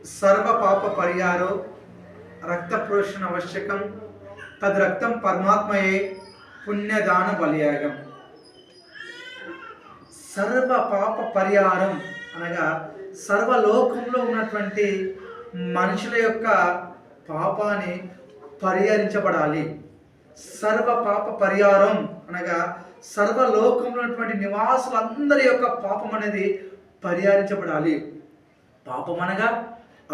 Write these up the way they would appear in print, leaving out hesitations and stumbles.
సర్వ పాప పరిహారో రక్త ప్రోషణ ఆవశ్యకం తద్ రక్తం పరమాత్మయే పుణ్యదాన బలియాగం. సర్వ పాప పరిహారం అనగా సర్వలోకంలో ఉన్నటువంటి మనుషుల యొక్క పాపాన్ని పరిహరించబడాలి. సర్వ పాప పరిహారం అనగా సర్వలోకంలో ఉన్నటువంటి నివాసులందరి యొక్క పాపం అనేది పరిహరించబడాలి. పాపం అనగా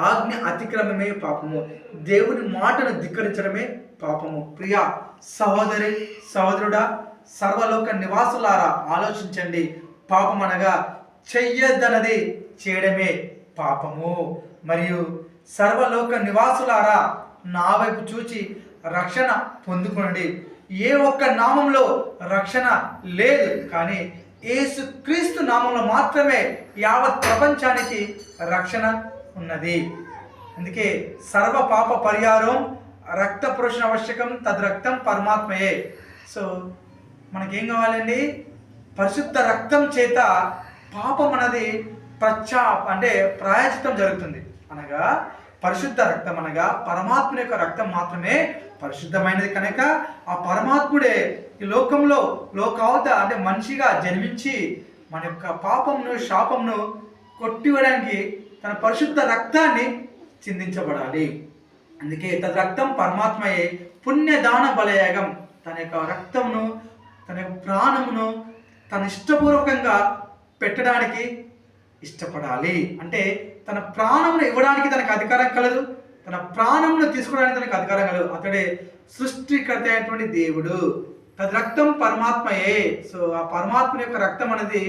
ఆజ్ఞ అతిక్రమమే పాపము, దేవుని మాటను ధిక్కరించడమే పాపము. ప్రియ సహోదరి సహోదరుడా, సర్వలోక నివాసులారా ఆలోచించండి. పాపం అనగా చెయ్యొద్దన్నది చేయడమే పాపము. మరియు సర్వలోక నివాసులారా నా వైపు చూచి రక్షణ పొందుకోండి. ఏ ఒక్క నామంలో రక్షణ లేదు, కానీ యేసు క్రీస్తు నామంలో మాత్రమే యావత్ ప్రపంచానికి రక్షణ ఉన్నది. అందుకే సర్వ పాప పరిహారం రక్త ప్రోషణ ఆవశ్యకం తద్ రక్తం పరమాత్మయే. సో మనకేం కావాలండి? పరిశుద్ధ రక్తం చేత పాపం అనేది ప్రాయశ్చిత్తం జరుగుతుంది. అనగా పరిశుద్ధ రక్తం అనగా పరమాత్ముని యొక్క రక్తం మాత్రమే పరిశుద్ధమైనది కనుక ఆ పరమాత్ముడే ఈ లోకంలో లోకావత మనిషిగా జన్మించి మన యొక్క పాపంను శాపంను కొట్టివేయడానికి తన పరిశుద్ధ రక్తాన్ని చిందించబడాలి. అందుకే తన రక్తం పరమాత్మయే పుణ్యదాన బలయాగం. తన యొక్క రక్తమును తన యొక్క ప్రాణమును తన ఇష్టపూర్వకంగా పెట్టడానికి ఇష్టపడాలి. అంటే తన ప్రాణమును ఇవ్వడానికి తనకు అధికారం కలదు, తన ప్రాణమును తీసుకోవడానికి తనకు అధికారం కలదు. అతడే సృష్టికర్త అయినటువంటి దేవుడు. తన రక్తం పరమాత్మయే. సో ఆ పరమాత్మ యొక్క రక్తం అనేది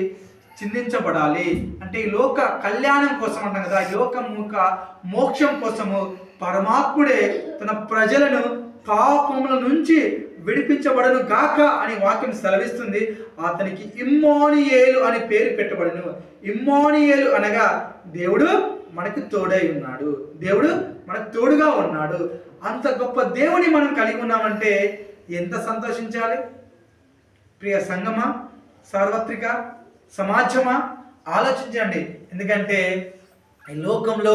చిందించబడాలి. అంటే ఈ లోక కళ్యాణం కోసం అంటాం కదా, ఈ లోకం యొక్క మోక్షం కోసము పరమాత్ముడే తన ప్రజలను పాపముల నుంచి విడిపించబడను గాక అని వాక్యం సెలవిస్తుంది. అతనికి ఇమ్మానుయేలు అని పేరు పెట్టబడను. ఇమ్మానుయేలు అనగా దేవుడు మనకు తోడై ఉన్నాడు, దేవుడు మనకు తోడుగా ఉన్నాడు. అంత గొప్ప దేవుని మనం కలిగి ఉన్నామంటే ఎంత సంతోషించాలి. ప్రియ సంగమా, సార్వత్రిక సమాజమా, ఆలోచించండి. ఎందుకంటే ఈ లోకంలో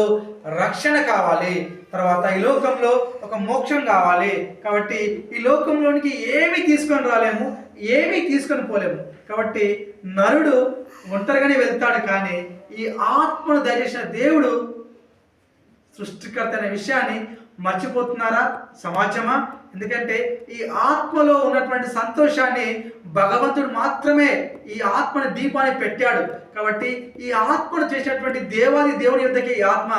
రక్షణ కావాలి, తర్వాత ఈ లోకంలో ఒక మోక్షం కావాలి. కాబట్టి ఈ లోకంలోనికి ఏమీ తీసుకొని రాలేము, ఏమీ తీసుకొని పోలేము. కాబట్టి నరుడు ఒంటరిగానే వెళ్తాడు, కానీ ఈ ఆత్మను దయచేసిన దేవుడు సృష్టికర్త అనే విషయాన్ని మర్చిపోతున్నారా సమాజమా? ఎందుకంటే ఈ ఆత్మలో ఉన్నటువంటి సంతోషాన్ని భగవంతుడు మాత్రమే ఈ ఆత్మని దీపాన్ని పెట్టాడు. కాబట్టి ఈ ఆత్మను చేసినటువంటి దేవాది దేవుని యొద్దకి ఈ ఆత్మ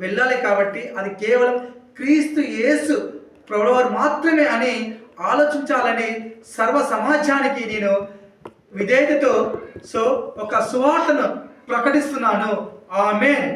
వెళ్ళాలి. కాబట్టి అది కేవలం క్రీస్తు యేసు ప్రభువారు మాత్రమే అని ఆలోచించాలని సర్వ సమాజానికి నేను విధేయతతో ఒక సువార్తను ప్రకటిస్తున్నాను. ఆమేన్.